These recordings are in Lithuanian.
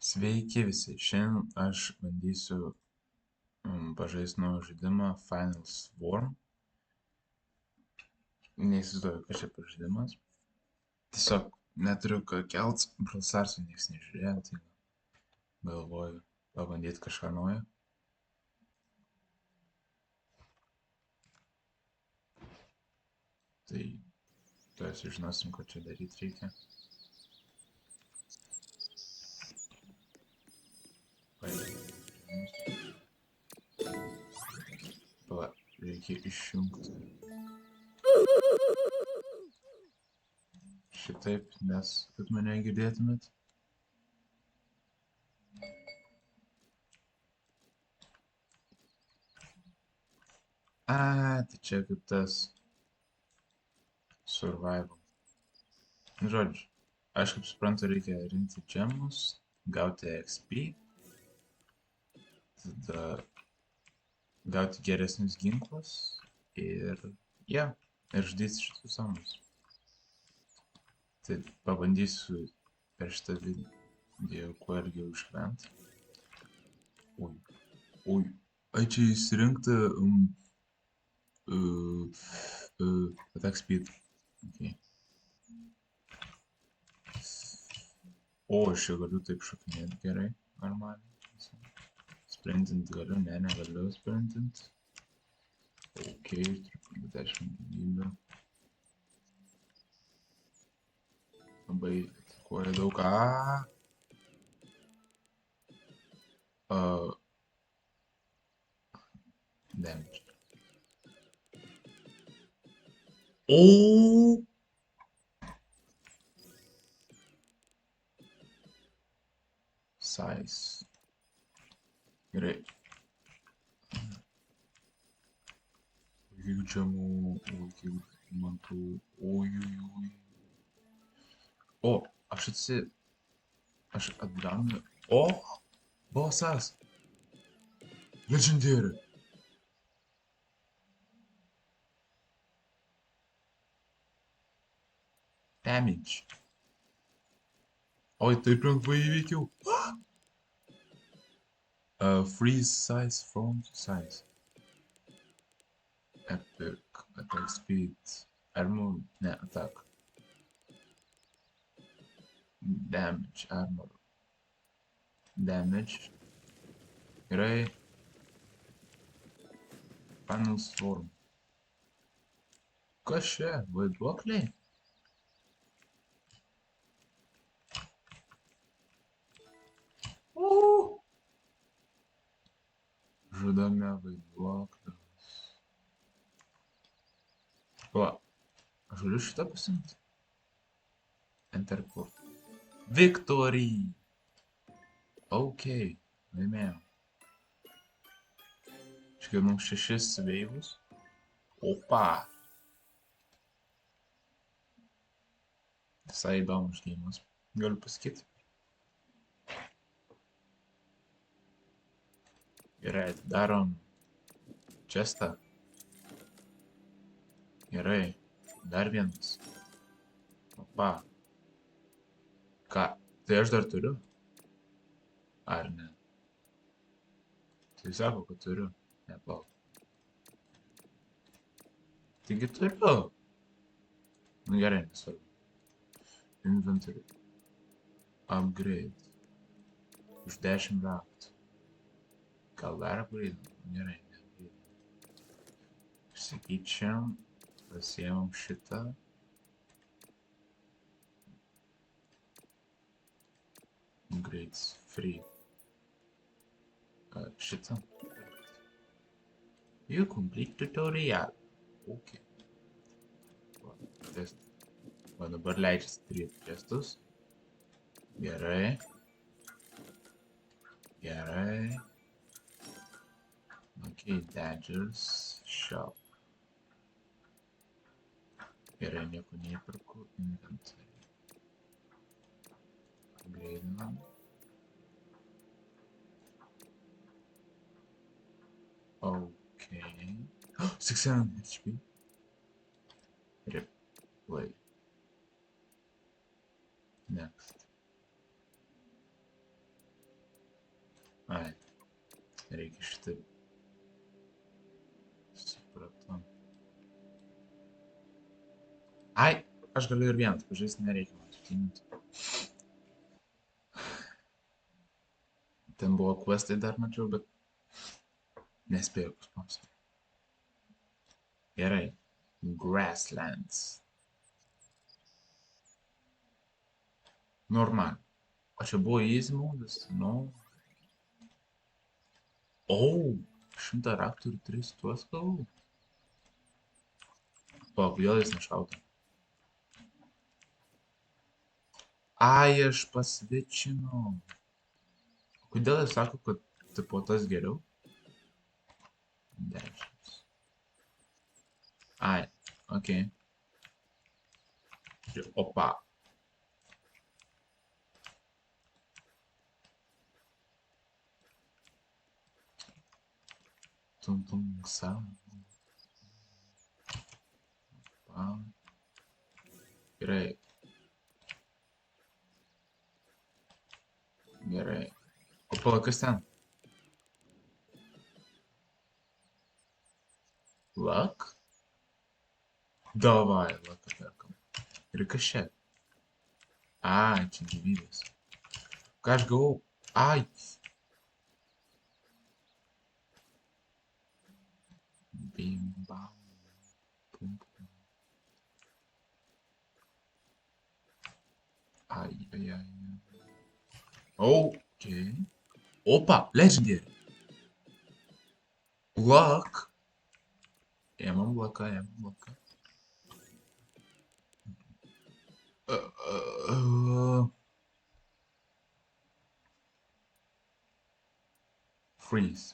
Sveiki visi, šiandien aš bandysiu pažaisti naują žaidimą Final Swarm. Neįsivaizduoju, kas čia per žaidimas. Tiesiog neturiu ką kelt, Brawl Stars'o nieks nežiūrėjo, tai galvoju pabandyti kažką naujo. Tai tuoj sužinosim, ko čia daryti reikia. Pala, reikia išjungti šitaip, nes kad mane girdėtumėt. Tai čia kaip tas survival. Žodžiu, aš kaip suprantu, reikia rinkti džemus, gauti XP, tada gauti geresnius ginklus ir žudyti šitus zombus. Tai pabandysiu per šitą video kuo ilgiau išgyventi. Oi, čia įsirinkta attack speed. Okay. Aš čia galiu taip šokinėti gerai, normaliai. Sprintinti galiu, negaliu sprintinti. Ok, truputį 10 gyvybių. Labai atikuoja daug. Damage. Size. Gerai. Kiek džemų, kiek mantų, aš atgaunu. Bossas! Legendary! Damage. Taip lengvai įveikiau. Freeze size, front size. Epic, attack speed, armor, attack. Damage, armor. Damage. Gerai. Final Swarm. Kas čia? Vaiduokliai? Žudome vaiduoklius. Aš galiu šitą pasimti? Enter port. Victory! Ok, laimėjau. Išgirdom 6 veivus. Opa! Visai įdomus žaidimas. Galiu pasakyti. Gerai, darom chestą. Gerai, dar vienas. Opa. Ką? Tai aš dar turiu? Ar ne? Tai sako, kad turiu. Nepalauk. Taigi turiu. Nu gerai, nesvarbu. Inventory. Upgrade. Už 10 raktų. Gal dar upgrade? Gerai, neupgrade. Sakyčiam, pasiemam šitą. Upgrades free. Šitą. You complete tutorial. Ok. Test. Dabar leidžiasi daryti testus. Gerai. Gerai. Ok, Dodgers shop. Gerai, nieko neįperku. Inventory. Upgrade'inam. Ok. 600 HP. Replay. Next. Ai, reikia šitaip. Supratau. Ai, aš galiu ir vienas pažaisti, nereikia man sutinti. Ten buvo questai dar mačiau, bet nespėjau paspausti. Gerai. Grasslands. Normal. O čia buvo easy modas? No. Oh, 100 raktų ir 3 tuos gavau. O, kodėl jis nešaudo? Ai, aš pasvičinau. Kodėl jis sako, kad tipo tas geriau? 10. Ai, okei. Opa. Tum tum sam. Opa. Gerai. Gerai. O pala, kas ten? Luck? Davai, luck perkam. Ir kas čia? Ai, čia gyvybės. Ką aš gavau? Ai. Bim, bam. Pum, pum. Ai, ai, ai. Okay. Opa, legendary. Luck. Ėmam lucką, ėmam lucką. Freeze.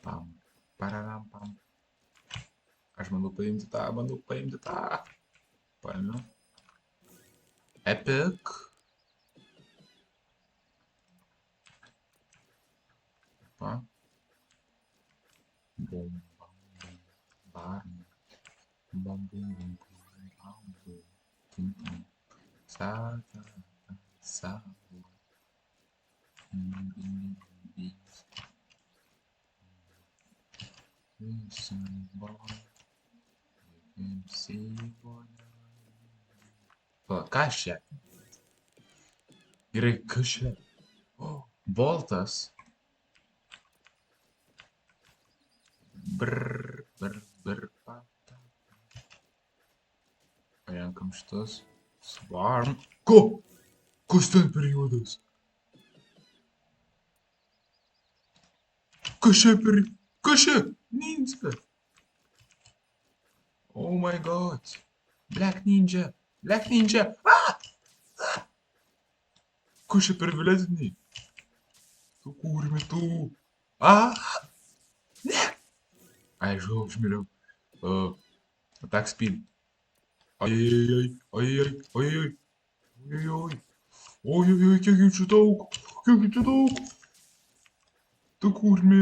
Pam. Pararam, pam. Aš bandau paimti tą. Paėmiau. Epic. Pa. Bum, bam, bum. Barn. Bam, bum, bum, bum, bam, bum. Tum, tum. Sa, ta, ta, sa. Pala, kas čia? Gerai, kas čia? Boltas. Brr, brr, brr, pata. Renkam šitos. Svarm. Ko? Kas ten per juodas? Kas čia per... Kas čia? Ninja. Oh my god. Black Ninja. Black Ninja. Ah! Kas čia per violetiniai? Tu kurmi tu. Ah! Ne! Ai, žinau, užmiriau. Attack speed. Ojojoj, ojojoj, ojojoj. Ojojoj. Ojojoj, kiek jų čia daug. Kiek jų čia daug. Tu kurmi.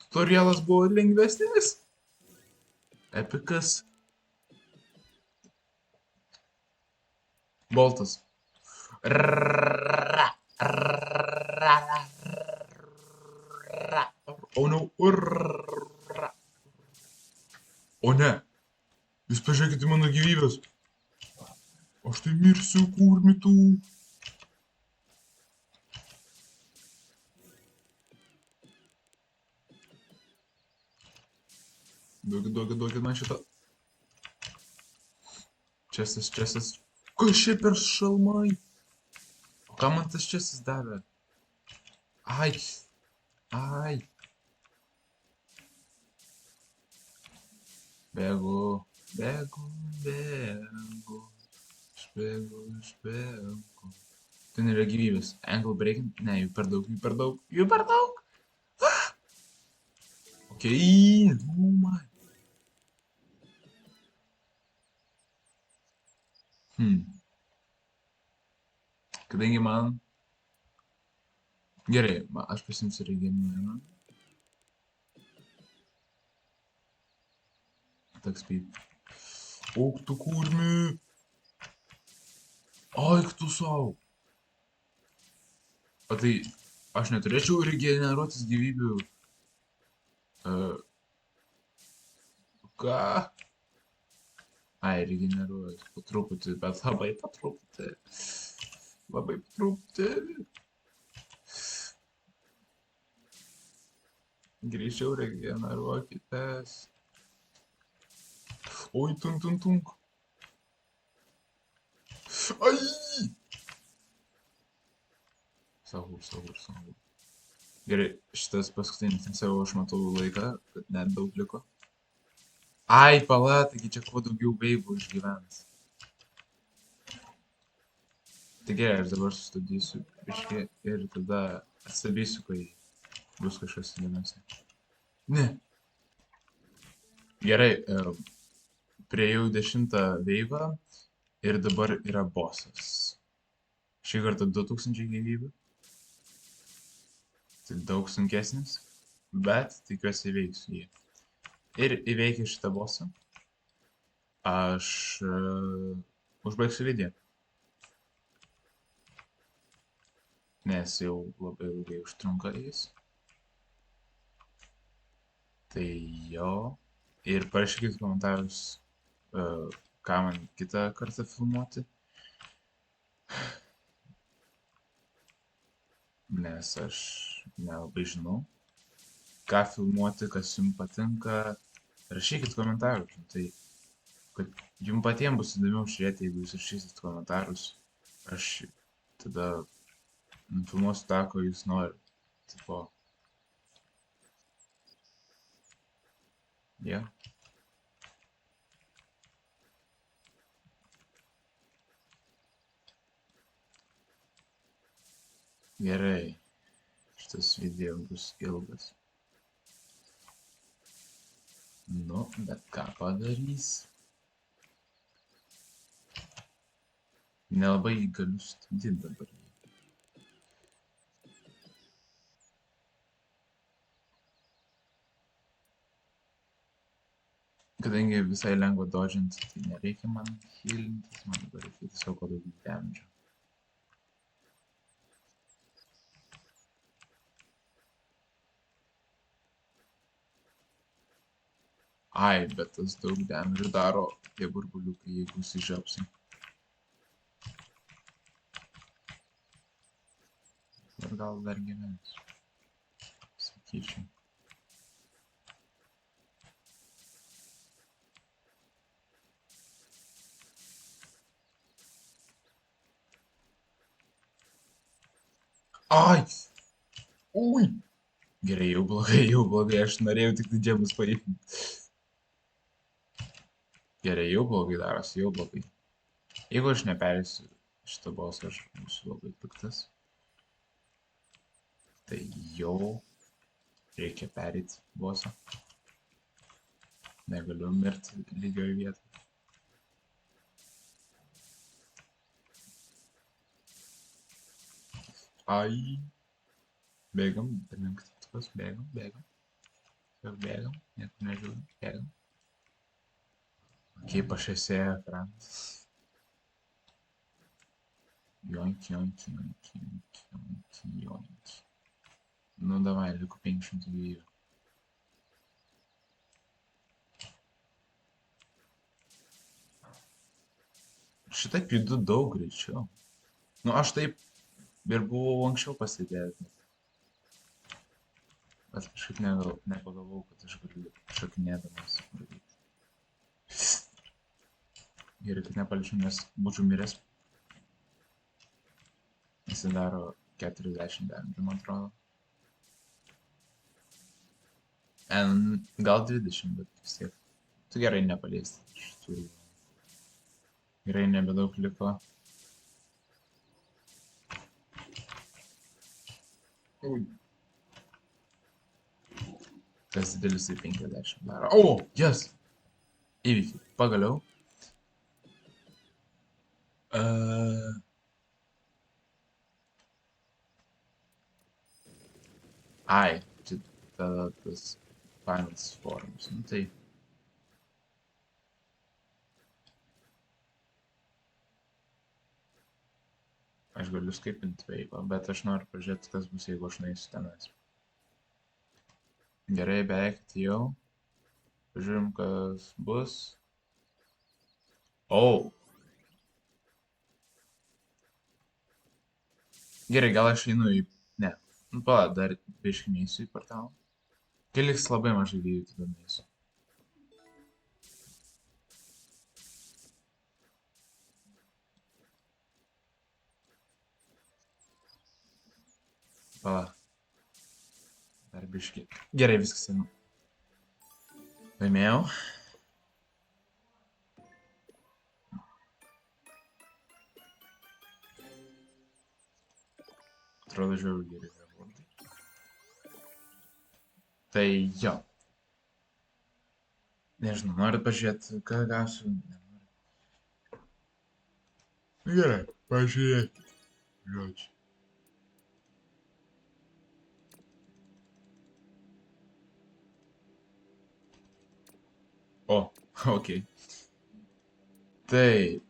Tutorialas buvo lengvesnis. Epikas. Boltas. Oh no. O ne. Jūs pažiūrėkite mano gyvybės. Aš tai mirsiu, kurmi tu. Duokit man šitą. Česas. Kas čia per šalmai? O ką man tas česas davė? Ai. Ai. Bėgu. Išbėgu. Ten yra gyvybės. Ankle breaking. Ne, jų per daug. Okei. Oh my. Kadangi man... Gerai, aš pasimsiu regėjimą. Attack speed. Ok, tu kurmi. Aik tu sau. O tai aš neturėčiau regeneruotis gyvybių. Ką? Ai, regeneruojas po truputį, bet labai po truputį. Labai po truputį. Greičiau regeneruokitės. Oi, tunk, tunk, tunk. Ai! Saugu. Gerai, šitas paskutinis, nes jau aš matau laiką, kad net daug liko. Ai, pala, taigi čia kuo daugiau veivų išgyvens. Tai gerai, aš dabar sustabdysiu biškį ir tada atstabysiu, kai bus kažkas įdomesnė. Ne. Gerai, priejau 10 veivą ir dabar yra bossas. Šį kartą 2000 gyvybių. Tai daug sunkesnis, bet tikiuosi įveiksiu jį. Ir įveikę šitą bossą, aš užbaigsiu video. Nes jau labai ilgai užtrunka jis. Tai jo. Ir parašykit komentarus, ką man kitą kartą filmuoti. Nes aš nelabai žinau, ką filmuoti, kas jums patinka. Rašykit komentarus. Tai, kad jums patiems bus įdomiau žiūrėti, jeigu jūs rašysit komentarus. Aš tada nufilmuosiu tą, ko jūs norite. Tipo. Yeah. Gerai. Šitas video bus ilgas. Nu, bet ką padarys? Nelabai galiu stabdyti dabar. Kadangi visai lengva dodžinti, tai nereikia man healintis, man dabar reikia tiesiog kuo daugiau damage. Ai, bet tas daug damage daro tie burbuliukai, jeigu įsižiopsi. Ir gal dar gyvens. Sakyčiau. Ai! Ui! Gerai, jau blogai, aš norėjau tik tai džemus paimti. Gerai, jau blogai darosi, jau blogai. Jeigu aš neperėsiu šitą bosą, aš būsiu labai piktas. Tai jau reikia perėti bosą. Negaliu mirti lygioj vietoj. Ai. Bėgam, bėgam, bėgam. Jau bėgam, nieko nežiūrim, bėgam. Kaip aš esėjau ekranas. Joink. Nu, davai, liko 500 gyvybių. Šitaip judu daug greičiau. Nu, aš taip ir buvau anksčiau pasidėjęs. Bet kažkaip nepagalvojau, kad aš galiu šokinėdamas daryti. Gerai, kad nepaliečiau, nes būčiau miręs. Jis daro 40 damage, man atrodo. Gal 20, bet vis tiek. Tu gerai nepaliesti. Gerai, nebedaug liko. Ui. Tas didelis į 50 daro. O, yes! Įvykiai. Pagaliau. Ai, čia tada tas finals forums. Nu tai. Aš aš galiu skaipinti veiklą, bet aš noriu pažiūrėti, kas bus, jeigu aš nueisiu tenais. Gerai, beveik atėjau. Pažiūrim, kas bus. Oh. Gerai, gal aš einu į... Ne. Nu, pala, dar biškį neįsiu į portalą. Kai liks labai mažai gyvių, tada neįsiu. Pala. Dar biškį. Gerai, viskas einu. Laimėjau. Atrodo, žiauriai geri rewardai. Tai jo. Nežinau, noriu pažiūrėti, ką gausiu. Nenoriu. Gerai, pažiūrėkit. Žodžiu. O, okei. Tai